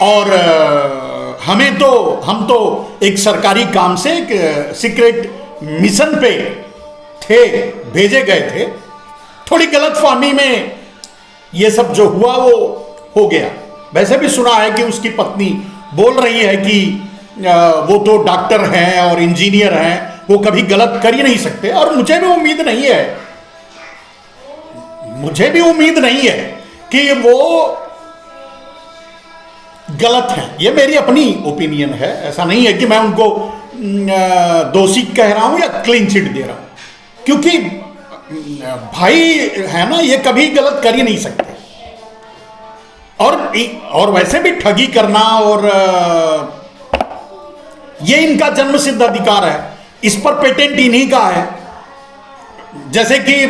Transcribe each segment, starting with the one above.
और हम तो एक सरकारी काम से एक सीक्रेट मिशन पे थे, भेजे गए थे। थोड़ी गलतफहमी में ये सब जो हुआ वो हो गया। वैसे भी सुना है कि उसकी पत्नी बोल रही है कि वो तो डॉक्टर हैं और इंजीनियर हैं, वो कभी गलत कर ही नहीं सकते। और मुझे भी उम्मीद नहीं है कि वो गलत है। ये मेरी अपनी ओपिनियन है, ऐसा नहीं है कि मैं उनको दोषी कह रहा हूं या क्लीन चिट दे रहा हूं, क्योंकि भाई है ना, ये कभी गलत कर ही नहीं सकते। और वैसे भी ठगी करना और ये इनका जन्मसिद्ध अधिकार है, इस पर पेटेंट इन्हीं का है। जैसे कि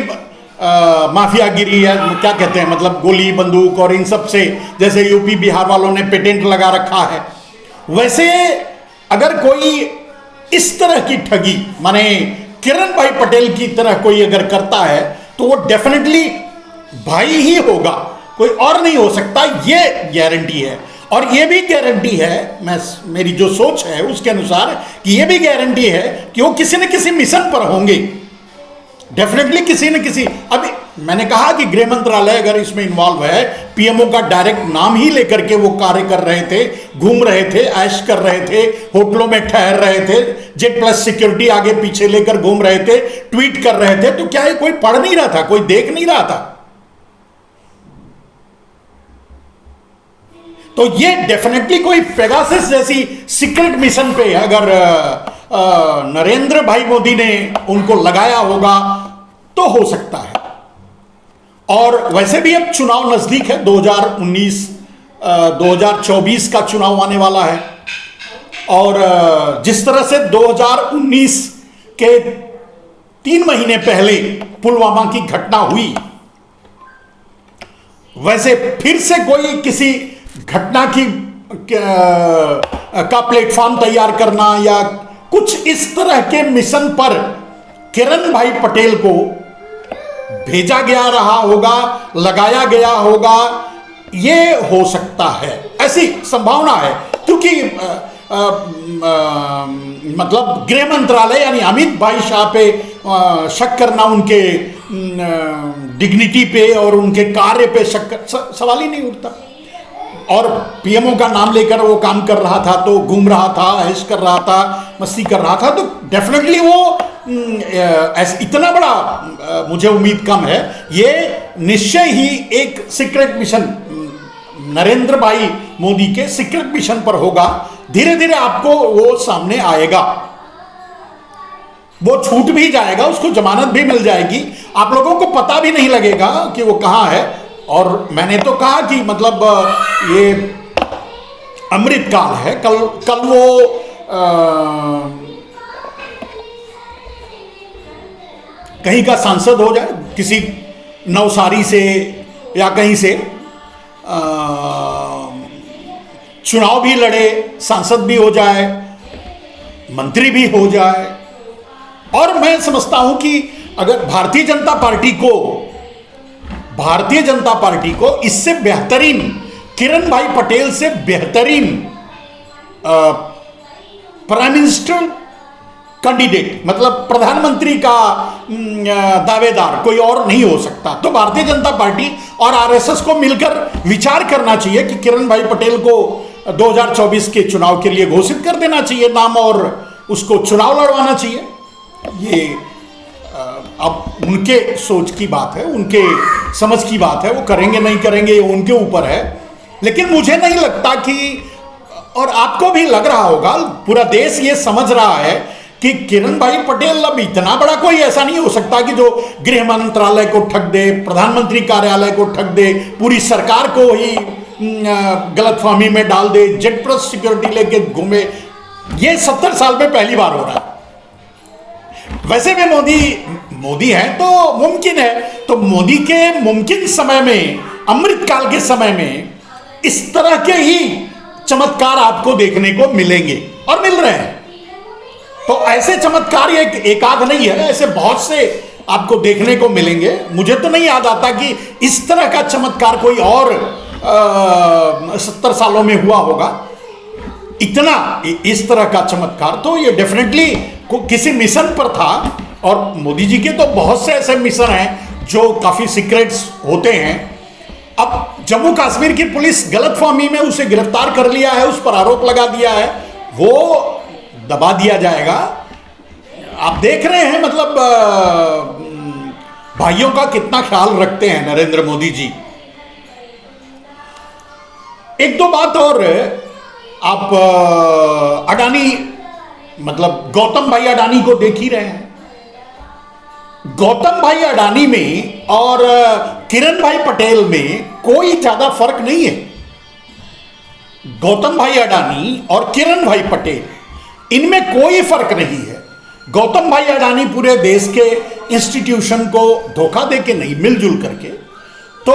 माफियागिरी या क्या कहते हैं, मतलब गोली बंदूक और इन सब से जैसे यूपी बिहार वालों ने पेटेंट लगा रखा है, वैसे अगर कोई इस तरह की ठगी माने किरण भाई पटेल की तरह कोई अगर करता है तो वो डेफिनेटली भाई ही होगा, कोई और नहीं हो सकता, ये गारंटी है। और ये भी गारंटी है, मेरी जो सोच है उसके अनुसार, कि ये भी गारंटी है कि वो किसी न किसी मिशन पर होंगे, डेफिनेटली किसी न किसी। अभी मैंने कहा कि गृह मंत्रालय अगर इसमें इन्वॉल्व है, पीएमओ का डायरेक्ट नाम ही लेकर के वो कार्य कर रहे थे, घूम रहे थे, ऐश कर रहे थे, होटलों में ठहर रहे थे, जेट प्लस सिक्योरिटी आगे पीछे लेकर घूम रहे थे, ट्वीट कर रहे थे, तो क्या ये कोई पढ़ नहीं रहा था, कोई देख नहीं रहा था? तो ये डेफिनेटली कोई पेगासस जैसी सीक्रेट मिशन पे अगर नरेंद्र भाई मोदी ने उनको लगाया होगा तो हो सकता है। और वैसे भी अब चुनाव नजदीक है, 2024 का चुनाव आने वाला है। और जिस तरह से 2019 के 3 महीने पहले पुलवामा की घटना हुई, वैसे फिर से कोई किसी घटना की का प्लेटफॉर्म तैयार करना या कुछ इस तरह के मिशन पर किरण भाई पटेल को भेजा गया रहा होगा, लगाया गया होगा, ये हो सकता है, ऐसी संभावना है। क्योंकि मतलब गृह मंत्रालय यानी अमित भाई शाह पे शक करना, उनके डिग्निटी पे और उनके कार्य पे शक, सवाल ही नहीं उठता। और पीएमओ का नाम लेकर वो काम कर रहा था, तो घूम रहा था, ऐश कर रहा था, मस्ती कर रहा था, तो डेफिनेटली वो इतना बड़ा मुझे उम्मीद कम है। ये निश्चय ही एक सीक्रेट मिशन नरेंद्र भाई मोदी के सीक्रेट मिशन पर होगा। धीरे धीरे आपको वो सामने आएगा, वो छूट भी जाएगा, उसको जमानत भी मिल जाएगी, आप लोगों को पता भी नहीं लगेगा कि वो कहां है। और मैंने तो कहा कि मतलब ये अमृत काल है, कल वो कहीं का सांसद हो जाए, किसी नवसारी से या कहीं से चुनाव भी लड़े, सांसद भी हो जाए, मंत्री भी हो जाए। और मैं समझता हूं कि अगर भारतीय जनता पार्टी को इससे बेहतरीन, किरण भाई पटेल से बेहतरीन प्राइम मिनिस्टर कैंडिडेट, मतलब प्रधानमंत्री का दावेदार कोई और नहीं हो सकता, तो भारतीय जनता पार्टी और आरएसएस को मिलकर विचार करना चाहिए कि किरण भाई पटेल को 2024 के चुनाव के लिए घोषित कर देना चाहिए नाम और उसको चुनाव लड़वाना चाहिए। ये अब उनके सोच की बात है, उनके समझ की बात है, वो करेंगे नहीं करेंगे ये उनके ऊपर है। लेकिन मुझे नहीं लगता कि, और आपको भी लग रहा होगा, पूरा देश ये समझ रहा है कि किरण भाई पटेल अब इतना बड़ा कोई ऐसा नहीं हो सकता कि जो गृह मंत्रालय को ठग दे, प्रधानमंत्री कार्यालय को ठग दे, पूरी सरकार को ही गलतफहमी में डाल दे, जेट प्लस सिक्योरिटी लेके घूमे। ये 70 साल में पहली बार हो रहा है। वैसे भी मोदी है तो मुमकिन है, तो मोदी के मुमकिन समय में, अमृत काल के समय में इस तरह के ही चमत्कार आपको देखने को मिलेंगे और मिल रहे हैं। तो ऐसे चमत्कार एक आध नहीं है, ऐसे बहुत से आपको देखने को मिलेंगे। मुझे तो नहीं याद आता कि इस तरह का चमत्कार कोई और 70 सालों में हुआ होगा, इतना इस तरह का चमत्कार। तो ये डेफिनेटली किसी मिशन पर था। और मोदी जी के तो बहुत से ऐसे मिशन हैं जो काफी सीक्रेट्स होते हैं। अब जम्मू कश्मीर की पुलिस गलतफहमी में उसे गिरफ्तार कर लिया है, उस पर आरोप लगा दिया है, वो दबा दिया जाएगा। आप देख रहे हैं मतलब भाइयों का कितना ख्याल रखते हैं नरेंद्र मोदी जी। एक दो बात और, आप अडानी मतलब गौतम भाई अडानी को देख ही रहे हैं। गौतम भाई अडानी में और किरण भाई पटेल में कोई ज्यादा फर्क नहीं है। गौतम भाई अडानी और किरण भाई पटेल, इनमें कोई फर्क नहीं है। गौतम भाई अडानी पूरे देश के इंस्टीट्यूशन को धोखा दे के नहीं, मिलजुल करके, तो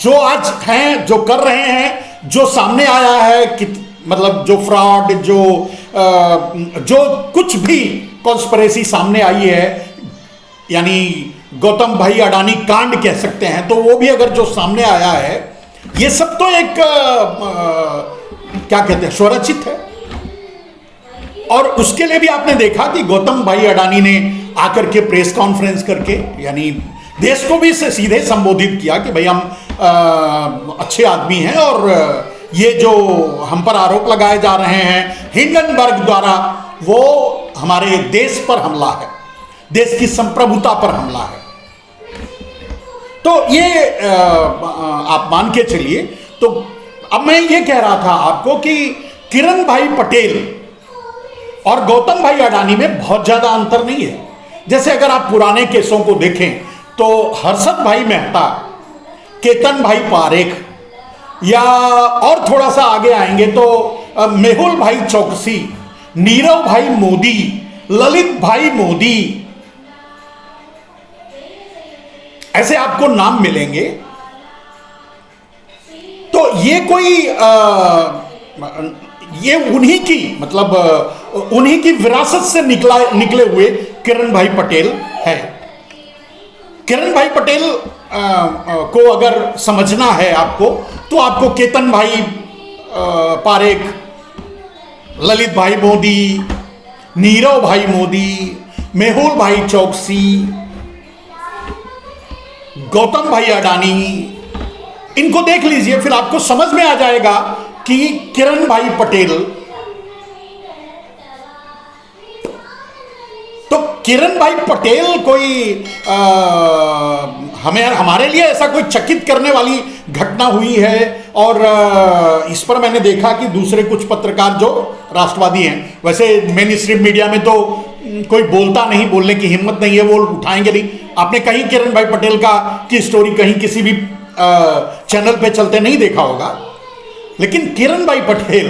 जो आज हैं, जो कर रहे हैं, जो सामने आया है कि मतलब जो फ्रॉड, जो कुछ भी कॉन्स्पिरेसी सामने आई है, यानी गौतम भाई अडानी कांड कह सकते हैं, तो वो भी अगर जो सामने आया है, ये सब तो एक क्या कहते हैं, स्वरचित है। और उसके लिए भी आपने देखा कि गौतम भाई अडानी ने आकर के प्रेस कॉन्फ्रेंस करके, यानी देश को भी सीधे संबोधित किया कि भाई हम अच्छे आदमी हैं और ये जो हम पर आरोप लगाए जा रहे हैं हिंडनबर्ग द्वारा, वो हमारे देश पर हमला है, देश की संप्रभुता पर हमला है। तो ये आप मान के चलिए। तो अब मैं ये कह रहा था आपको कि किरण भाई पटेल और गौतम भाई अडानी में बहुत ज्यादा अंतर नहीं है। जैसे अगर आप पुराने केसों को देखें तो हर्षद भाई मेहता, केतन भाई पारेख, या और थोड़ा सा आगे आएंगे तो मेहुल भाई चौकसी, नीरव भाई मोदी, ललित भाई मोदी, ऐसे आपको नाम मिलेंगे। तो ये कोई ये उन्हीं की मतलब उन्हीं की विरासत से निकले हुए किरण भाई पटेल है। किरण भाई पटेल को अगर समझना है आपको, तो आपको केतन भाई पारेख, ललित भाई मोदी, नीरव भाई मोदी, मेहुल भाई चौकसी, गौतम भाई अडानी, इनको देख लीजिए, फिर आपको समझ में आ जाएगा कि किरण भाई पटेल, तो किरण भाई पटेल कोई हमारे लिए ऐसा कोई चकित करने वाली घटना हुई है। और इस पर मैंने देखा कि दूसरे कुछ पत्रकार जो राष्ट्रवादी हैं, वैसे मेन स्ट्रीम मीडिया में तो कोई बोलता नहीं, बोलने की हिम्मत नहीं है, वो उठाएंगे नहीं। आपने कहीं किरण भाई पटेल की स्टोरी कहीं किसी भी चैनल पे चलते नहीं देखा होगा। लेकिन किरण भाई पटेल